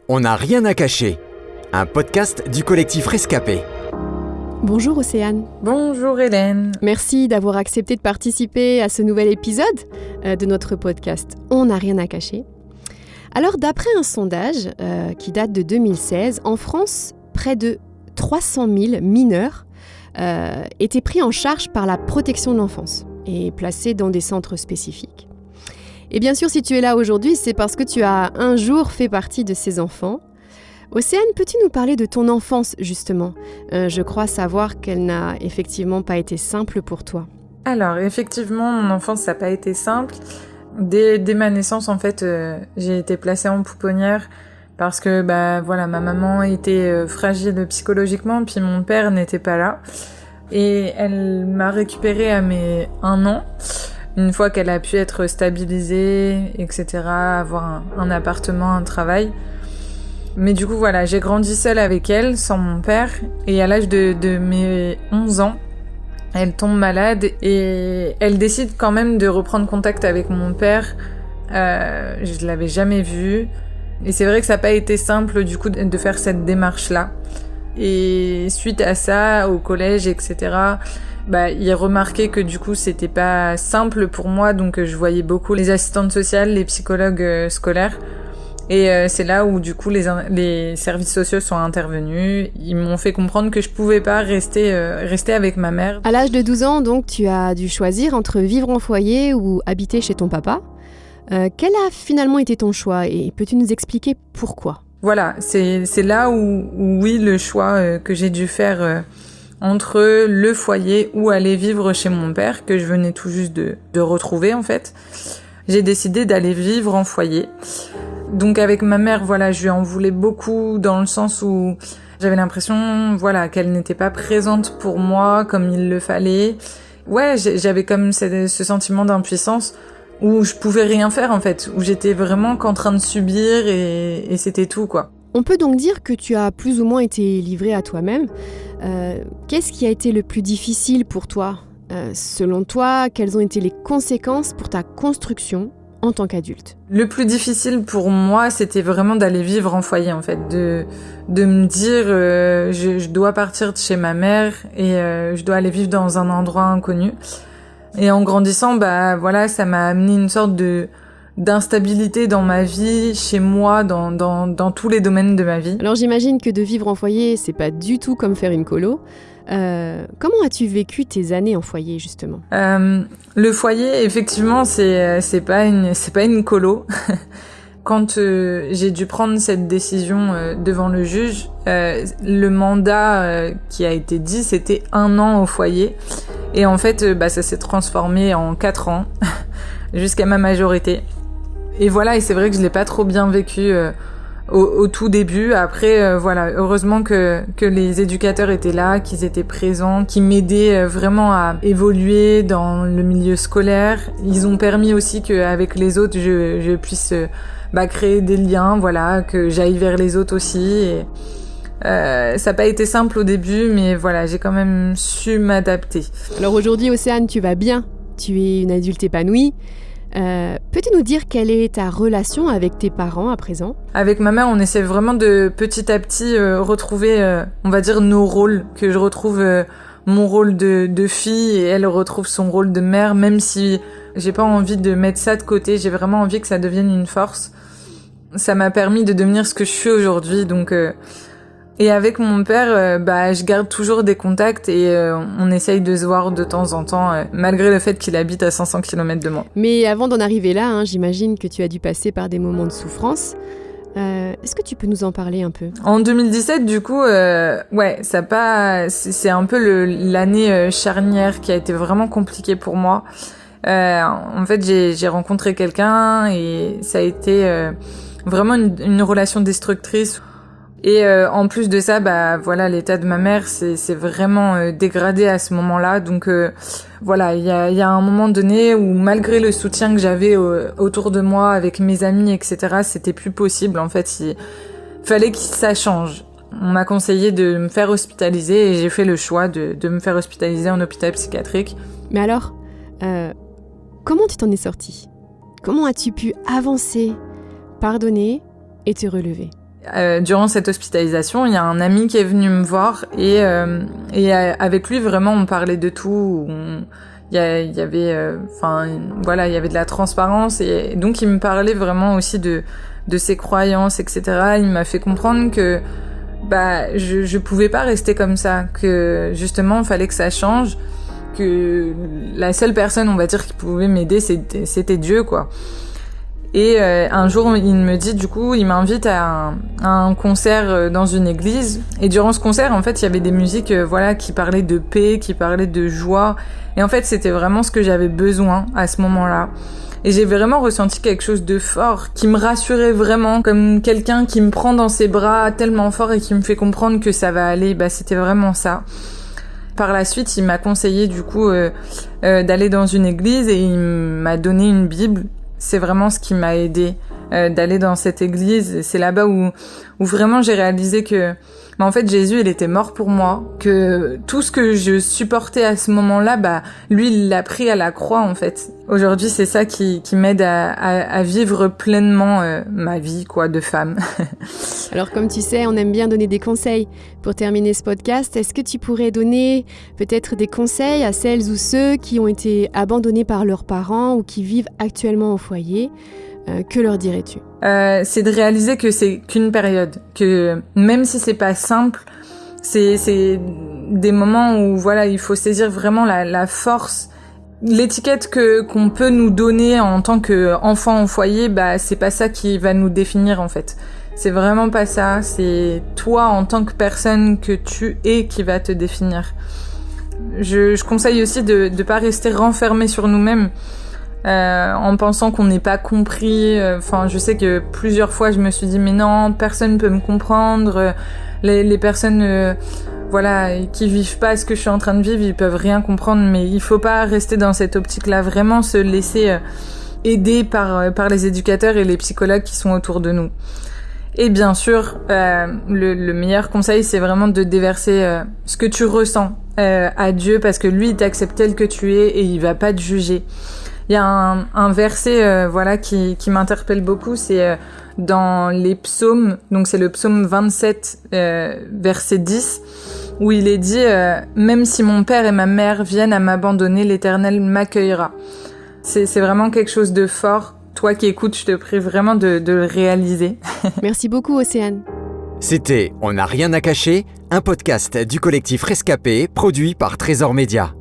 On n'a rien à cacher, un podcast du collectif Rescapé. Bonjour Océane. Bonjour Hélène. Merci d'avoir accepté de participer à ce nouvel épisode de notre podcast On n'a rien à cacher. Alors d'après un sondage qui date de 2016, en France, près de 300 000 mineurs étaient pris en charge par la protection de l'enfance et placés dans des centres spécifiques. Et bien sûr, si tu es là aujourd'hui, c'est parce que tu as un jour fait partie de ces enfants. Océane, peux-tu nous parler de ton enfance, justement ? Je crois savoir qu'elle n'a effectivement pas été simple pour toi. Alors, effectivement, mon enfance, ça n'a pas été simple. Dès ma naissance, en fait, j'ai été placée en pouponnière parce que, ma maman était fragile psychologiquement, puis mon père n'était pas là. Et elle m'a récupérée à mes 1 an. Une fois qu'elle a pu être stabilisée, etc., avoir un appartement, un travail. Mais du coup, voilà, j'ai grandi seule avec elle, sans mon père. Et à l'âge de mes 11 ans, elle tombe malade et elle décide quand même de reprendre contact avec mon père. Je l'avais jamais vu. Et c'est vrai que ça n'a pas été simple, du coup, de faire cette démarche-là. Et suite à ça, au collège, etc., il remarquait que du coup c'était pas simple pour moi, donc je voyais beaucoup les assistantes sociales, les psychologues scolaires, et c'est là où du coup les services sociaux sont intervenus. Ils m'ont fait comprendre que je pouvais pas rester avec ma mère. À l'âge de 12 ans, donc, tu as dû choisir entre vivre en foyer ou habiter chez ton papa. Quel a finalement été ton choix et peux-tu nous expliquer pourquoi ? Voilà, c'est là où oui, le choix que j'ai dû faire entre le foyer ou aller vivre chez mon père, que je venais tout juste de retrouver en fait. J'ai décidé d'aller vivre en foyer. Donc avec ma mère, voilà, je lui en voulais beaucoup dans le sens où j'avais l'impression, voilà, qu'elle n'était pas présente pour moi comme il le fallait. Ouais, j'avais comme ce sentiment d'impuissance où je pouvais rien faire en fait, où j'étais vraiment qu'en train de subir et c'était tout quoi. On peut donc dire que tu as plus ou moins été livrée à toi-même. Qu'est-ce qui a été le plus difficile pour toi ? Selon toi, quelles ont été les conséquences pour ta construction en tant qu'adulte ? Le plus difficile pour moi, c'était vraiment d'aller vivre en foyer en fait, de me dire je dois partir de chez ma mère et je dois aller vivre dans un endroit inconnu. Et en grandissant, ça m'a amené une sorte d'instabilité dans ma vie, chez moi, dans tous les domaines de ma vie. Alors j'imagine que de vivre en foyer, c'est pas du tout comme faire une colo. Comment as-tu vécu tes années en foyer, justement ? Le foyer, effectivement, c'est pas une colo. Quand j'ai dû prendre cette décision devant le juge, le mandat qui a été dit, c'était 1 an au foyer. Et en fait, ça s'est transformé en 4 ans, jusqu'à ma majorité. Et voilà, et c'est vrai que je l'ai pas trop bien vécu au tout début. Après, heureusement que les éducateurs étaient là, qu'ils étaient présents, qu'ils m'aidaient vraiment à évoluer dans le milieu scolaire. Ils ont permis aussi qu'avec les autres, je puisse créer des liens, voilà, que j'aille vers les autres aussi. Et, ça n'a pas été simple au début, mais voilà, j'ai quand même su m'adapter. Alors aujourd'hui, Océane, tu vas bien. Tu es une adulte épanouie. Peux-tu nous dire quelle est ta relation avec tes parents à présent ? Avec ma mère, on essaie vraiment de petit à petit retrouver, on va dire, nos rôles. Que je retrouve mon rôle de fille et elle retrouve son rôle de mère, même si j'ai pas envie de mettre ça de côté. J'ai vraiment envie que ça devienne une force. Ça m'a permis de devenir ce que je suis aujourd'hui, donc... Et avec mon père, je garde toujours des contacts et on essaye de se voir de temps en temps, malgré le fait qu'il habite à 500 km de moi. Mais avant d'en arriver là, j'imagine que tu as dû passer par des moments de souffrance. Est-ce que tu peux nous en parler un peu ? En 2017, du coup, c'est un peu l'année charnière qui a été vraiment compliquée pour moi. En fait, j'ai rencontré quelqu'un et ça a été vraiment une relation destructrice. Et en plus de ça, l'état de ma mère c'est vraiment dégradé à ce moment-là. Donc il y a un moment donné où malgré le soutien que j'avais autour de moi avec mes amis, etc., c'était plus possible. En fait, il fallait que ça change. On m'a conseillé de me faire hospitaliser et j'ai fait le choix de me faire hospitaliser en hôpital psychiatrique. Mais alors, comment tu t'en es sortie ? Comment as-tu pu avancer, pardonner et te relever ? durant cette hospitalisation, il y a un ami qui est venu me voir et avec lui vraiment on parlait de tout. Il y avait, il y avait de la transparence et donc il me parlait vraiment aussi de ses croyances, etc. Il m'a fait comprendre que je pouvais pas rester comme ça, que justement il fallait que ça change, que la seule personne, on va dire, qui pouvait m'aider, c'était Dieu, quoi. Et un jour, il me dit, du coup, il m'invite à un concert dans une église. Et durant ce concert, en fait, il y avait des musiques, qui parlaient de paix, qui parlaient de joie. Et en fait, c'était vraiment ce que j'avais besoin à ce moment-là. Et j'ai vraiment ressenti quelque chose de fort, qui me rassurait vraiment, comme quelqu'un qui me prend dans ses bras tellement fort et qui me fait comprendre que ça va aller. C'était vraiment ça. Par la suite, il m'a conseillé, du coup, d'aller dans une église et il m'a donné une Bible. C'est vraiment ce qui m'a aidé d'aller dans cette église. Et c'est là-bas où vraiment j'ai réalisé que, en fait, Jésus, il était mort pour moi. Que tout ce que je supportais à ce moment-là, lui, il l'a pris à la croix, en fait. Aujourd'hui, c'est ça qui m'aide à vivre pleinement ma vie, quoi, de femme. Alors, comme tu sais, on aime bien donner des conseils. Pour terminer ce podcast, est-ce que tu pourrais donner peut-être des conseils à celles ou ceux qui ont été abandonnés par leurs parents ou qui vivent actuellement au foyer ? Que leur dirais-tu ? C'est de réaliser que c'est qu'une période, que même si c'est pas simple, c'est des moments où il faut saisir vraiment la force. L'étiquette qu'on peut nous donner en tant qu'enfant au foyer, c'est pas ça qui va nous définir en fait. C'est vraiment pas ça, c'est toi en tant que personne que tu es qui va te définir. Je conseille aussi de pas rester renfermé sur nous-mêmes. En pensant qu'on n'est pas compris. Je sais que plusieurs fois je me suis dit mais non, personne peut me comprendre. Les personnes qui vivent pas ce que je suis en train de vivre, ils peuvent rien comprendre. Mais il faut pas rester dans cette optique-là, vraiment se laisser aider par les éducateurs et les psychologues qui sont autour de nous. Et bien sûr, le meilleur conseil, c'est vraiment de déverser ce que tu ressens à Dieu, parce que lui, il t'accepte tel que tu es et il va pas te juger. Il y a un verset qui m'interpelle beaucoup, c'est dans les psaumes, donc c'est le psaume 27, verset 10, où il est dit « Même si mon père et ma mère viennent à m'abandonner, l'Éternel m'accueillera ». C'est vraiment quelque chose de fort. Toi qui écoutes, je te prie vraiment de le réaliser. Merci beaucoup, Océane. C'était On n'a rien à cacher, un podcast du collectif Rescapé, produit par Trésor Média.